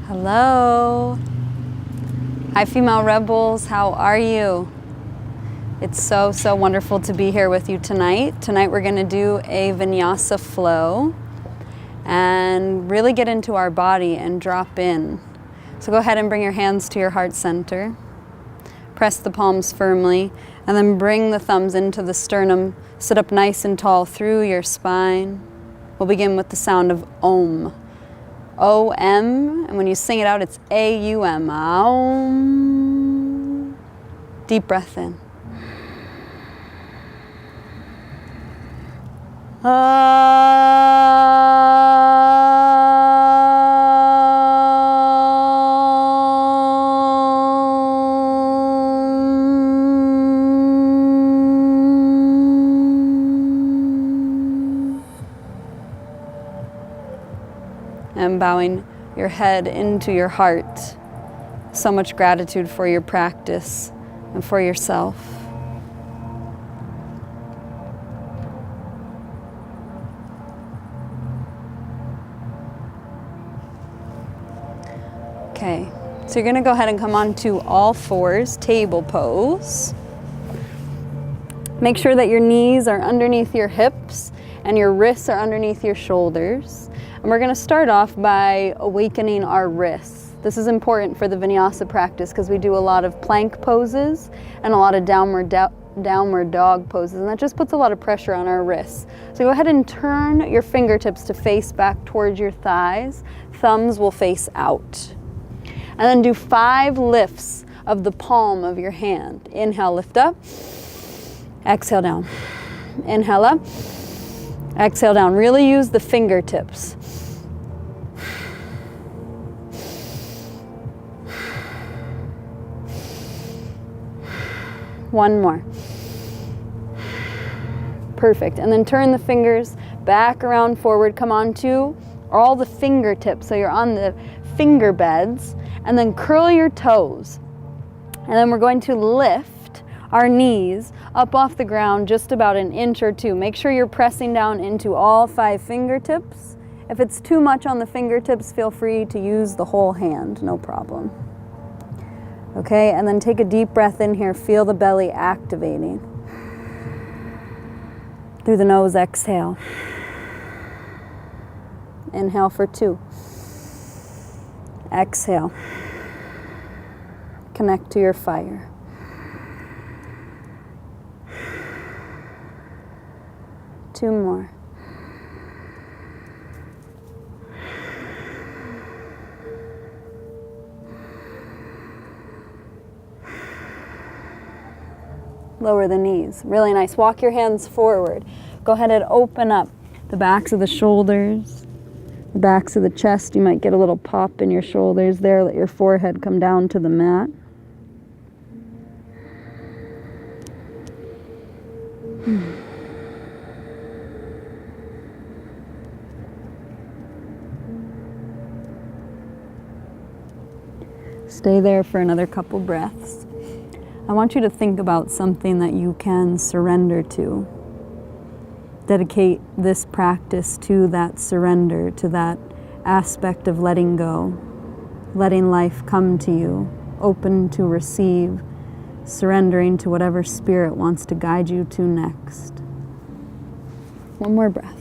Hello. Hi, female rebels. How are you? It's so wonderful to be here with you tonight. Tonight we're going to do a Vinyasa Flow and really get into our body and drop in. So go ahead and bring your hands to your heart center. Press the palms firmly and then bring the thumbs into the sternum. Sit up nice and tall through your spine. We'll begin with the sound of Om. O-M, and when you sing it out, it's A-U-M. Om. Deep breath in. And bowing your head into your heart. So much gratitude for your practice and for yourself. Okay, so you're gonna go ahead and come onto all fours, table pose. Make sure that your knees are underneath your hips and your wrists are underneath your shoulders. And we're going to start off by awakening our wrists. This is important for the Vinyasa practice because we do a lot of plank poses and a lot of downward dog poses, and that just puts a lot of pressure on our wrists. So go ahead and turn your fingertips to face back towards your thighs. Thumbs will face out. And then do 5 lifts of the palm of your hand. Inhale, lift up. Exhale down. Inhale up. Exhale down. Really use the fingertips. One more. Perfect. And then turn the fingers back around forward. Come on to all the fingertips. So you're on the finger beds. And then curl your toes. And then we're going to lift our knees up off the ground just about an inch or 2. Make sure you're pressing down into all 5 fingertips. If it's too much on the fingertips, feel free to use the whole hand, no problem. Okay, and then take a deep breath in here. Feel the belly activating. Through the nose, exhale. Inhale for 2. Exhale. Connect to your fire. Two more. Lower the knees. Really nice. Walk your hands forward. Go ahead and open up the backs of the shoulders, the backs of the chest. You might get a little pop in your shoulders there. Let your forehead come down to the mat. Stay there for another couple breaths. I want you to think about something that you can surrender to. Dedicate this practice to that surrender, to that aspect of letting go, letting life come to you, open to receive, surrendering to whatever spirit wants to guide you to next. One more breath.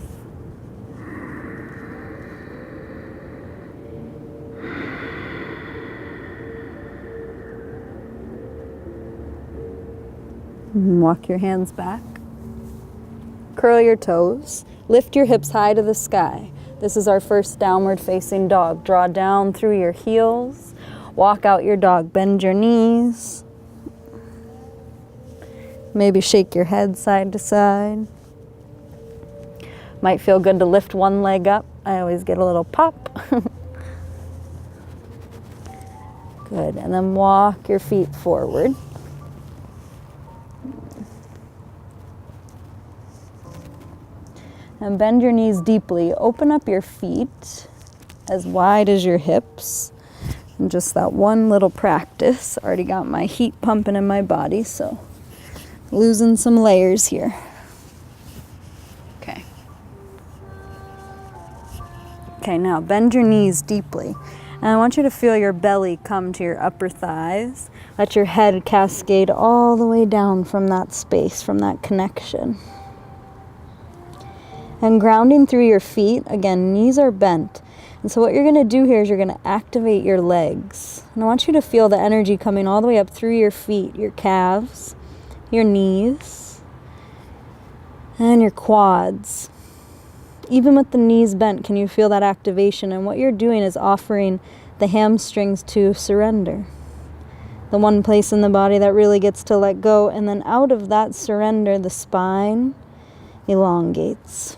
Walk your hands back. Curl your toes. Lift your hips high to the sky. This is our first downward facing dog. Draw down through your heels. Walk out your dog. Bend your knees. Maybe shake your head side to side. Might feel good to lift one leg up. I always get a little pop. Good. And then walk your feet forward. And bend your knees deeply. Open up your feet as wide as your hips. And just that one little practice. Already got my heat pumping in my body, so losing some layers here. Okay. Okay, now bend your knees deeply. And I want you to feel your belly come to your upper thighs. Let your head cascade all the way down from that space, from that connection. And grounding through your feet, again, knees are bent. And so what you're going to do here is you're going to activate your legs. And I want you to feel the energy coming all the way up through your feet, your calves, your knees, and your quads. Even with the knees bent, can you feel that activation? And what you're doing is offering the hamstrings to surrender. The one place in the body that really gets to let go. And then out of that surrender, the spine elongates.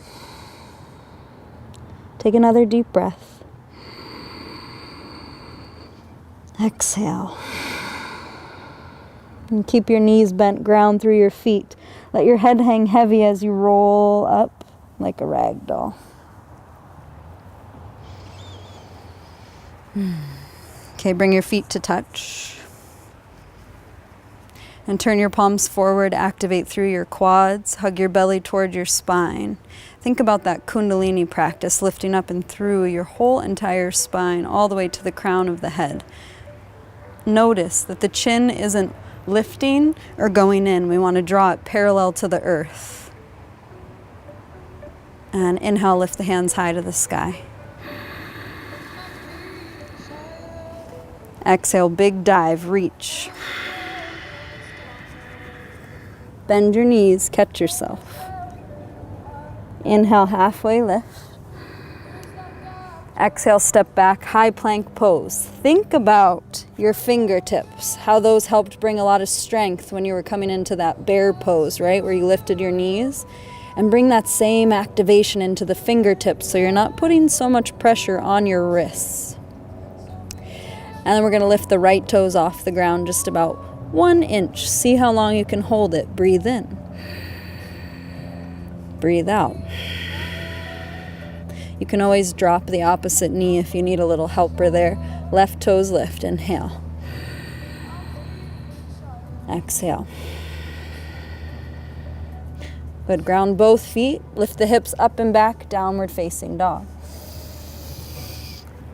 Take another deep breath. Exhale. And keep your knees bent, ground through your feet. Let your head hang heavy as you roll up like a rag doll. Okay, bring your feet to touch. And turn your palms forward, activate through your quads, hug your belly toward your spine. Think about that Kundalini practice, lifting up and through your whole entire spine, all the way to the crown of the head. Notice that the chin isn't lifting or going in. We want to draw it parallel to the earth. And inhale, lift the hands high to the sky. Exhale, big dive, reach. Bend your knees, catch yourself. Inhale, halfway lift. Exhale, step back, high plank pose. Think about your fingertips, how those helped bring a lot of strength when you were coming into that bear pose, right? Where you lifted your knees. And bring that same activation into the fingertips so you're not putting so much pressure on your wrists. And then we're going to lift the right toes off the ground just about 1 inch. See how long you can hold it. Breathe in. Breathe out. You can always drop the opposite knee if you need a little helper there. Left toes lift. Inhale. Exhale. Good. Ground both feet. Lift the hips up and back. Downward facing dog.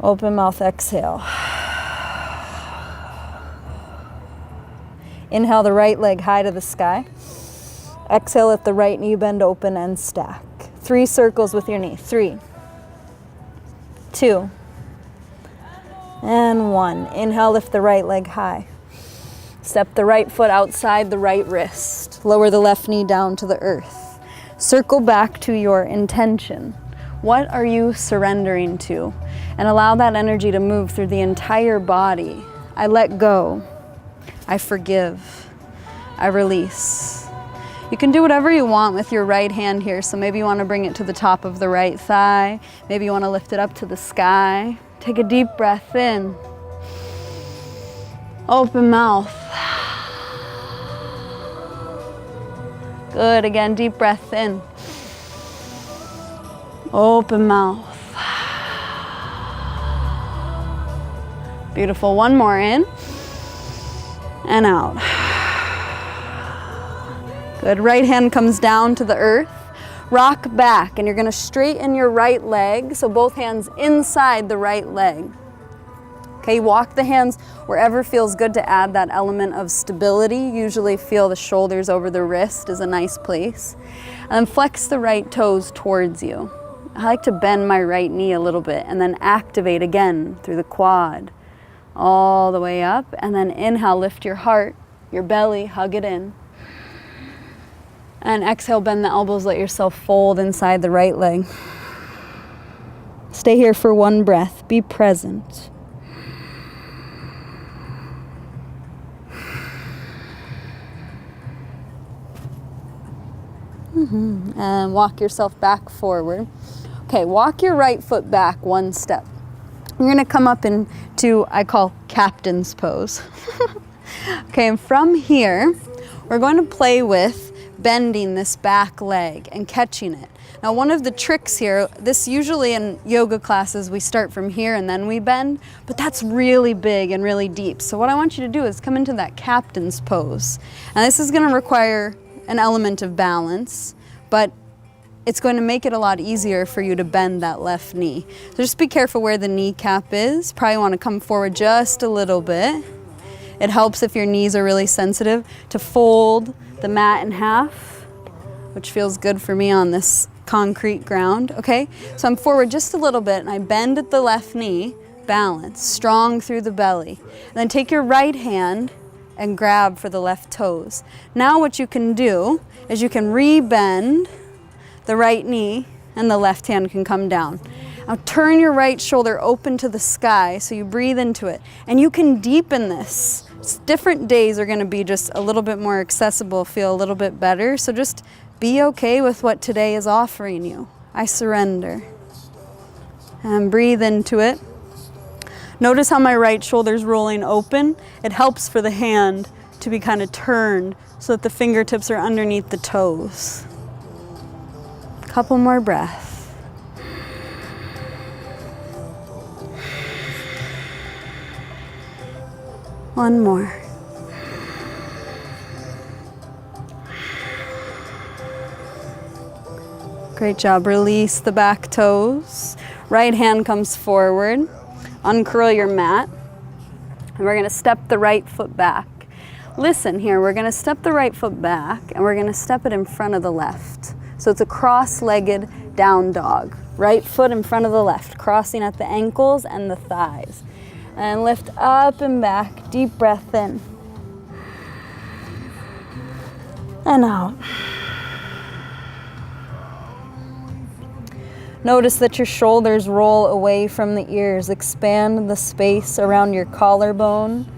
Open mouth. Exhale. Inhale the right leg high to the sky. Exhale, let the right knee bend open and stack. 3 circles with your knee. 3, 2, and 1. Inhale, lift the right leg high. Step the right foot outside the right wrist. Lower the left knee down to the earth. Circle back to your intention. What are you surrendering to? And allow that energy to move through the entire body. I let go. I forgive. I release. You can do whatever you want with your right hand here. So maybe you want to bring it to the top of the right thigh. Maybe you want to lift it up to the sky. Take a deep breath in. Open mouth. Good. Again, deep breath in. Open mouth. Beautiful. One more in and out. Good. Right hand comes down to the earth. Rock back, and you're going to straighten your right leg, so both hands inside the right leg. Okay, walk the hands wherever feels good to add that element of stability. Usually feel the shoulders over the wrist is a nice place. And then flex the right toes towards you. I like to bend my right knee a little bit and then activate again through the quad. All the way up, and then inhale, lift your heart, your belly, hug it in. And exhale, bend the elbows, let yourself fold inside the right leg. Stay here for 1 breath, be present. And walk yourself back forward. Okay, walk your right foot back 1 step. You're gonna come up into, I call captain's pose. Okay, and from here, we're going to play with bending this back leg and catching it. Now, one of the tricks here, this usually in yoga classes, we start from here and then we bend, but that's really big and really deep. So what I want you to do is come into that captain's pose. And this is gonna require an element of balance, but it's going to make it a lot easier for you to bend that left knee. So just be careful where the kneecap is. Probably want to come forward just a little bit. It helps if your knees are really sensitive to fold the mat in half, which feels good for me on this concrete ground, okay? So I'm forward just a little bit and I bend at the left knee, balance, strong through the belly. And then take your right hand and grab for the left toes. Now what you can do is you can re-bend the right knee and the left hand can come down. Now turn your right shoulder open to the sky so you breathe into it. And you can deepen this. Different days are gonna be just a little bit more accessible, feel a little bit better. So just be okay with what today is offering you. I surrender. And breathe into it. Notice how my right shoulder's rolling open. It helps for the hand to be kind of turned so that the fingertips are underneath the toes. Couple more breaths. One more. Great job. Release the back toes. Right hand comes forward. Uncurl your mat. And we're going to step the right foot back. Listen here, we're going to step the right foot back and we're going to step it in front of the left. So it's a cross-legged down dog. Right foot in front of the left, crossing at the ankles and the thighs. And lift up and back. Deep breath in. And out. Notice that your shoulders roll away from the ears. Expand the space around your collarbone,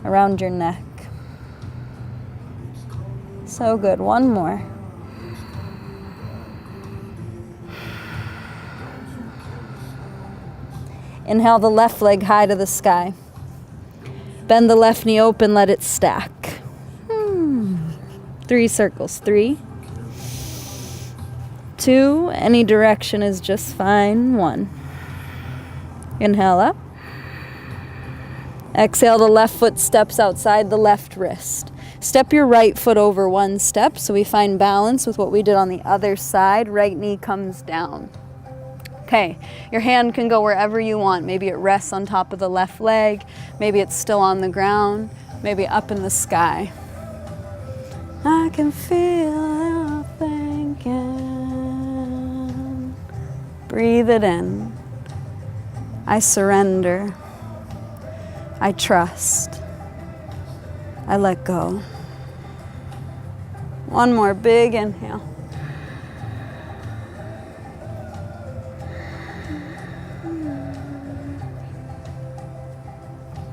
around your neck. So good. One more. Inhale the left leg high to the sky. Bend the left knee open, let it stack. 3 circles. 3, 2, any direction is just fine. 1. Inhale up. Exhale, the left foot steps outside the left wrist. Step your right foot over 1 step so we find balance with what we did on the other side. Right knee comes down. Okay, your hand can go wherever you want. Maybe it rests on top of the left leg. Maybe it's still on the ground. Maybe up in the sky. I can feel it thinking. Breathe it in. I surrender. I trust. I let go. One more big inhale.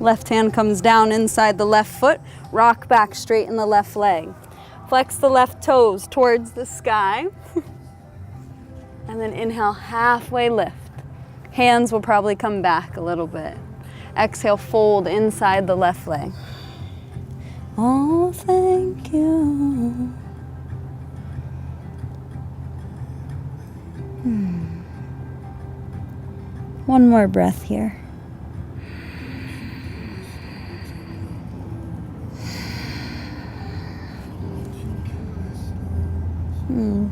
Left hand comes down inside the left foot. Rock back straight in the left leg. Flex the left toes towards the sky. And then inhale, halfway lift. Hands will probably come back a little bit. Exhale, fold inside the left leg. Oh, thank you. One more breath here.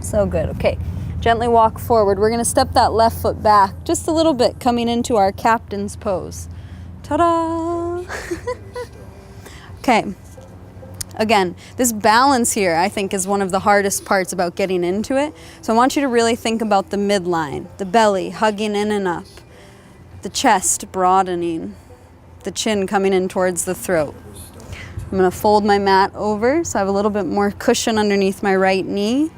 So good. Okay, gently walk forward. We're going to step that left foot back just a little bit, coming into our captain's pose. Ta-da! Okay. Again, this balance here, I think, is one of the hardest parts about getting into it. So I want you to really think about the midline, the belly hugging in and up, the chest broadening, the chin coming in towards the throat. I'm going to fold my mat over so I have a little bit more cushion underneath my right knee.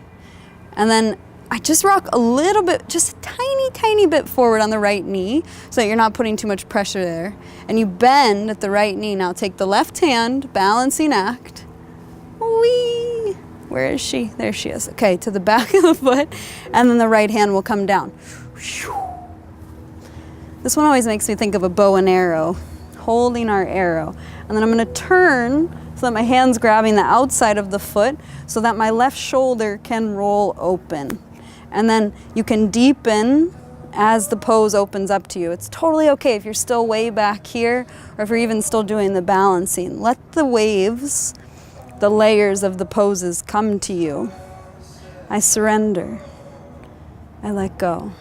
And then I just rock a little bit, just a tiny, tiny bit forward on the right knee so that you're not putting too much pressure there. And you bend at the right knee. Now take the left hand, balancing act. Whee! Where is she? There she is. Okay, to the back of the foot. And then the right hand will come down. This one always makes me think of a bow and arrow, holding our arrow. And then I'm going to turn so that my hand's grabbing the outside of the foot so that my left shoulder can roll open. And then you can deepen as the pose opens up to you. It's totally okay if you're still way back here or if you're even still doing the balancing. Let the waves, the layers of the poses come to you. I surrender. I let go.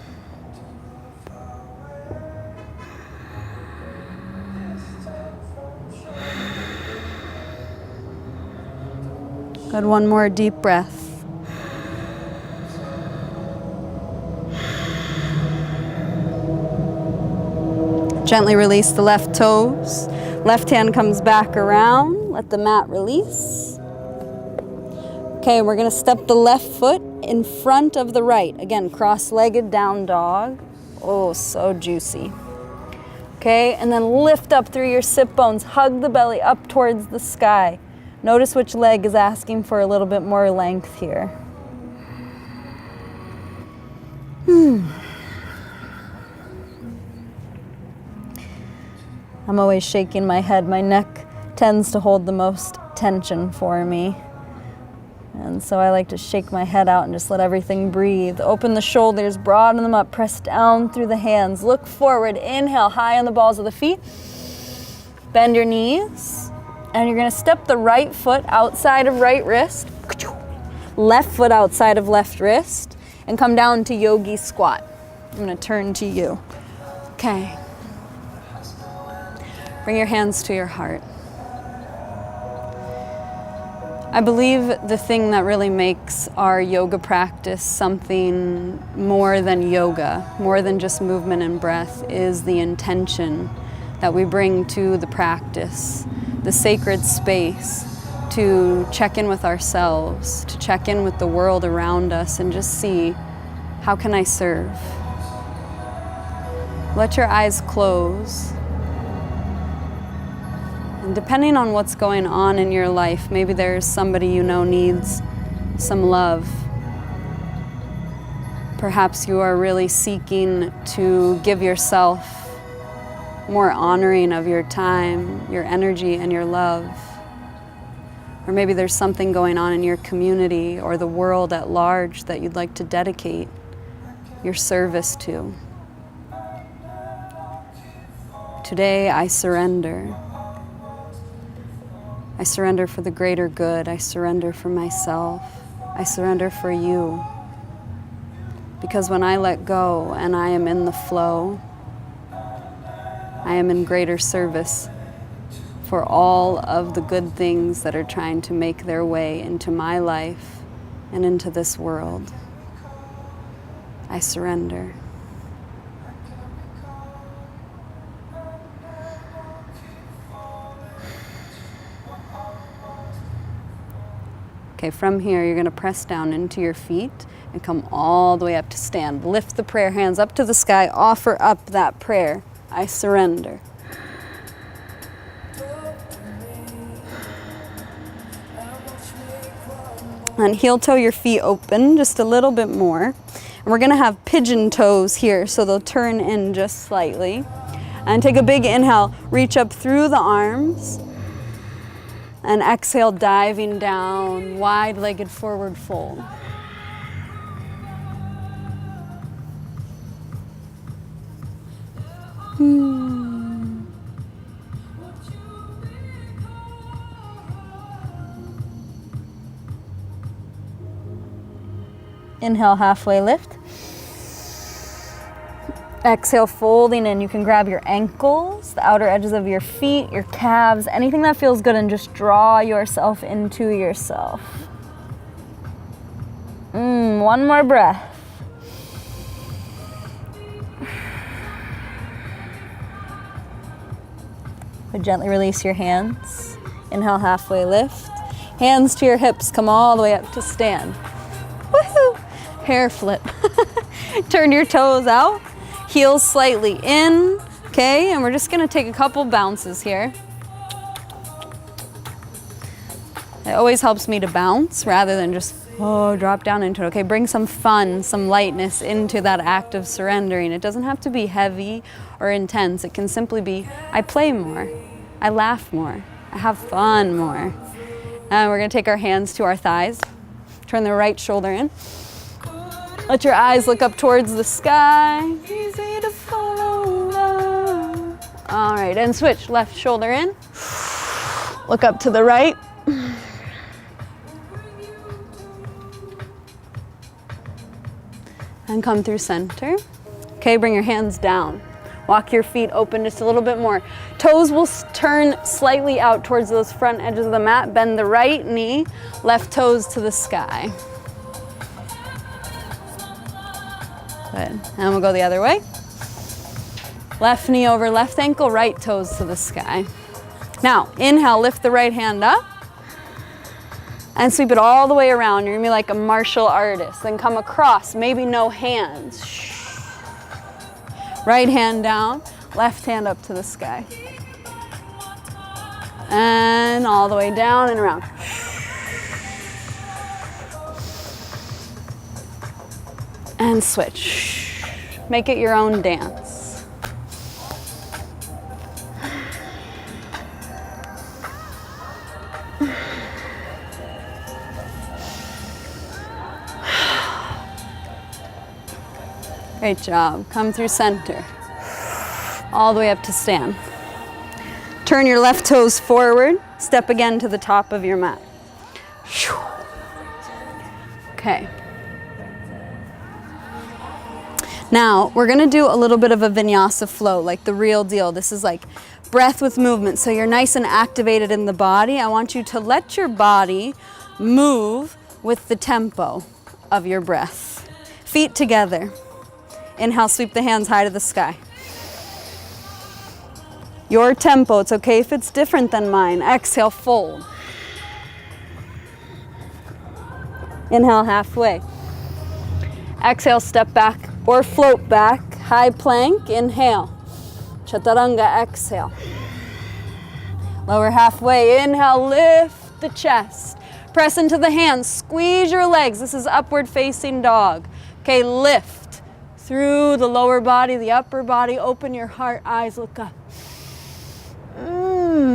Good, one more deep breath. Gently release the left toes. Left hand comes back around. Let the mat release. Okay, we're gonna step the left foot in front of the right. Again, cross-legged down dog. Oh, so juicy. Okay, and then lift up through your sit bones. Hug the belly up towards the sky. Notice which leg is asking for a little bit more length here. I'm always shaking my head. My neck tends to hold the most tension for me. And so I like to shake my head out and just let everything breathe. Open the shoulders, broaden them up, press down through the hands. Look forward, inhale, high on the balls of the feet. Bend your knees. And you're gonna step the right foot outside of right wrist. Left foot outside of left wrist. And come down to yogi squat. I'm gonna turn to you. Okay. Bring your hands to your heart. I believe the thing that really makes our yoga practice something more than yoga, more than just movement and breath, is the intention that we bring to the practice, the sacred space to check in with ourselves, to check in with the world around us and just see, how can I serve? Let your eyes close. And depending on what's going on in your life, maybe there's somebody you know needs some love. Perhaps you are really seeking to give yourself more honoring of your time, your energy, and your love. Or maybe there's something going on in your community or the world at large that you'd like to dedicate your service to. Today, I surrender. I surrender for the greater good. I surrender for myself. I surrender for you. Because when I let go and I am in the flow, I am in greater service for all of the good things that are trying to make their way into my life and into this world. I surrender. Okay, from here, you're gonna press down into your feet and come all the way up to stand. Lift the prayer hands up to the sky, offer up that prayer. I surrender. And heel toe your feet open just a little bit more. And we're gonna have pigeon toes here, so they'll turn in just slightly. And take a big inhale, reach up through the arms. And exhale, diving down, wide-legged forward fold. Inhale, halfway lift. Exhale, folding in. You can grab your ankles, the outer edges of your feet, your calves, anything that feels good, and just draw yourself into yourself. One more breath. Gently release your hands. Inhale, halfway lift. Hands to your hips, come all the way up to stand. Woohoo! Hair flip. Turn your toes out. Heels slightly in, okay? And we're just gonna take a couple bounces here. It always helps me to bounce rather than just, drop down into it. Okay, bring some fun, some lightness into that act of surrendering. It doesn't have to be heavy or intense. It can simply be, I play more, I laugh more, I have fun more. And we're gonna take our hands to our thighs. Turn the right shoulder in. Let your eyes look up towards the sky. Easy to follow love. All right, and switch. Left shoulder in. Look up to the right. And come through center. Okay, bring your hands down. Walk your feet open just a little bit more. Toes will turn slightly out towards those front edges of the mat. Bend the right knee, left toes to the sky. Good. And we'll go the other way. Left knee over left ankle, right toes to the sky. Now, inhale, lift the right hand up. And sweep it all the way around. You're gonna be like a martial artist. Then come across, maybe no hands. Right hand down, left hand up to the sky. And all the way down and around. And switch. Make it your own dance. Great job. Come through center. All the way up to stand. Turn your left toes forward. Step again to the top of your mat. Okay. Now, we're gonna do a little bit of a Vinyasa flow, like the real deal. This is like breath with movement. So you're nice and activated in the body. I want you to let your body move with the tempo of your breath. Feet together. Inhale, sweep the hands high to the sky. Your tempo, it's okay if it's different than mine. Exhale, fold. Inhale, halfway. Exhale, step back or float back. High plank, inhale. Chaturanga, exhale. Lower halfway, inhale, lift the chest. Press into the hands, squeeze your legs. This is upward facing dog. Okay, lift. Through the lower body, the upper body, open your heart, eyes look up.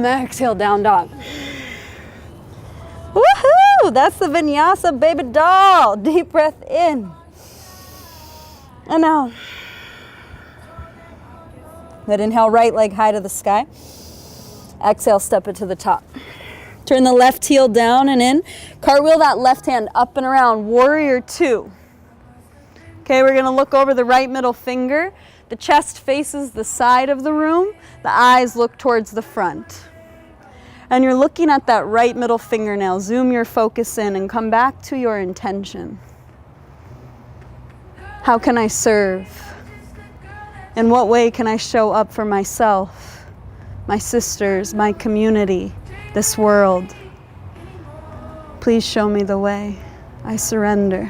Exhale, down dog. Woohoo! That's the Vinyasa baby doll. Deep breath in. And out. Good, inhale, right leg high to the sky. Exhale, step it to the top. Turn the left heel down and in. Cartwheel that left hand up and around, warrior two. Okay, we're gonna look over the right middle finger. The chest faces the side of the room. The eyes look towards the front. And you're looking at that right middle fingernail. Zoom your focus in and come back to your intention. How can I serve? In what way can I show up for myself, my sisters, my community, this world? Please show me the way. I surrender.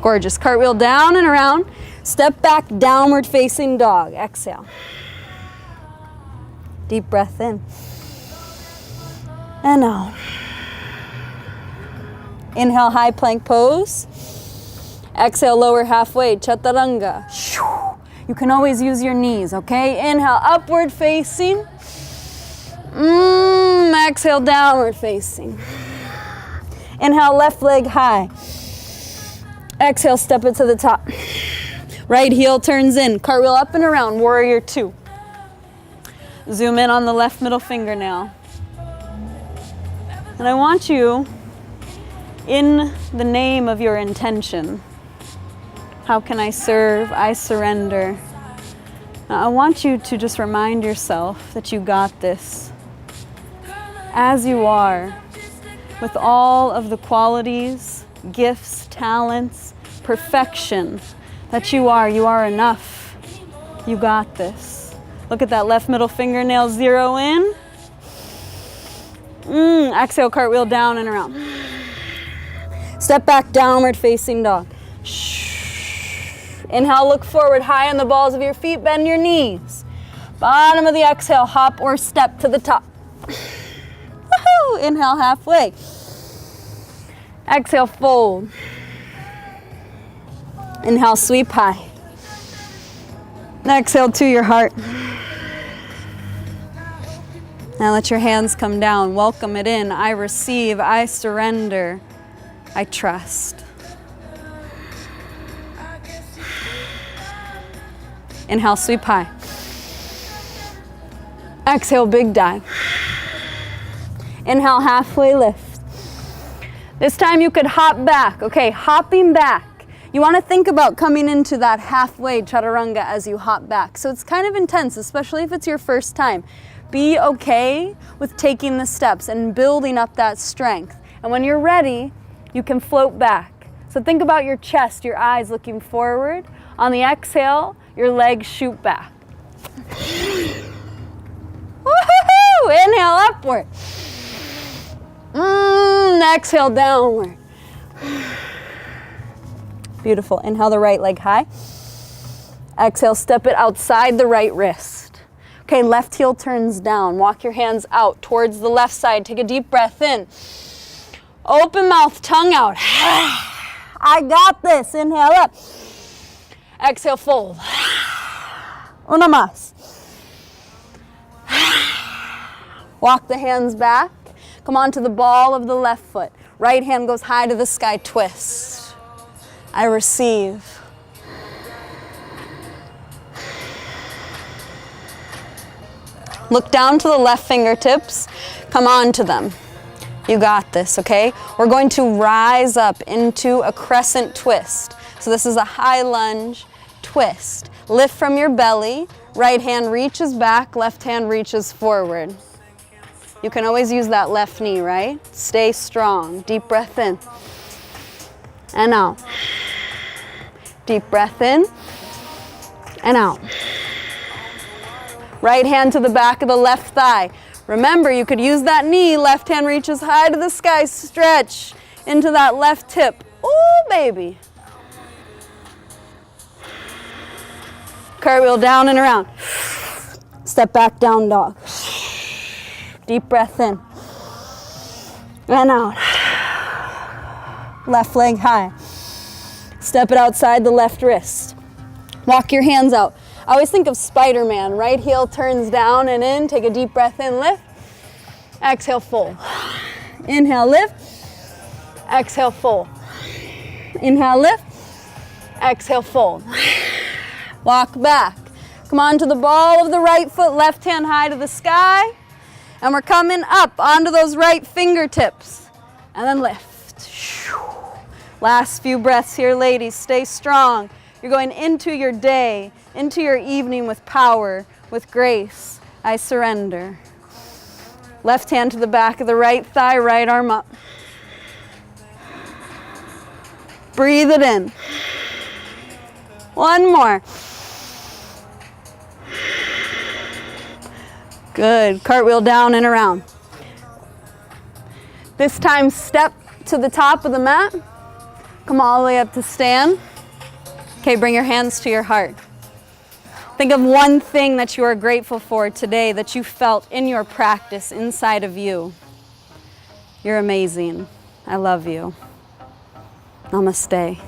Gorgeous. Cartwheel down and around. Step back, downward facing dog. Exhale. Deep breath in. And out. Inhale, high plank pose. Exhale, lower halfway, chaturanga. You can always use your knees, okay? Inhale, upward facing. Exhale, downward facing. Inhale, left leg high. Exhale, step it to the top. Right heel turns in. Cartwheel up and around, warrior two. Zoom in on the left middle fingernail. And I want you, in the name of your intention, how can I serve? I surrender. Now, I want you to just remind yourself that you got this. As you are, with all of the qualities, gifts, talents, perfection that you are enough. You got this. Look at that left middle fingernail, zero in. Exhale, cartwheel down and around. Step back, downward facing dog. Inhale, look forward, high on the balls of your feet, bend your knees. Bottom of the exhale, hop or step to the top. Woohoo! Inhale, halfway. Exhale, fold. Inhale, sweep high. Exhale to your heart. Now let your hands come down. Welcome it in. I receive. I surrender. I trust. Inhale, sweep high. Exhale, big dive. Inhale, halfway lift. This time you could hop back. Okay, hopping back. You want to think about coming into that halfway chaturanga as you hop back. So it's kind of intense, especially if it's your first time. Be okay with taking the steps and building up that strength. And when you're ready, you can float back. So think about your chest, your eyes looking forward. On the exhale, your legs shoot back. Woohoo! Inhale upward. Exhale downward. Beautiful. Inhale the right leg high. Exhale, step it outside the right wrist. Okay, left heel turns down. Walk your hands out towards the left side. Take a deep breath in. Open mouth, tongue out. I got this. Inhale up. Exhale, fold. Una más. Walk the hands back. Come onto the ball of the left foot. Right hand goes high to the sky, twist. I receive. Look down to the left fingertips. Come on to them. You got this, okay? We're going to rise up into a crescent twist. So this is a high lunge twist. Lift from your belly. Right hand reaches back, left hand reaches forward. You can always use that left knee, right? Stay strong. Deep breath in and out. Deep breath in and out. Right hand to the back of the left thigh. Remember, you could use that knee. Left hand reaches high to the sky. Stretch into that left hip. Ooh, baby. Cartwheel down and around. Step back, down dog. Deep breath in and out. Left leg high. Step it outside the left wrist. Walk your hands out. I always think of Spider-Man. Right heel turns down and in. Take a deep breath in, lift. Exhale, fold. Inhale, lift. Exhale, fold. Inhale, lift. Exhale, fold. Walk back. Come on to the ball of the right foot, left hand high to the sky. And we're coming up onto those right fingertips. And then lift. Last few breaths here, ladies. Stay strong. You're going into your day, into your evening with power, with grace. I surrender. Left hand to the back of the right thigh, right arm up. Breathe it in. One more. Good. Cartwheel down and around. This time, step to the top of the mat. Come all the way up to stand. Okay, bring your hands to your heart. Think of one thing that you are grateful for today that you felt in your practice inside of you. You're amazing. I love you. Namaste.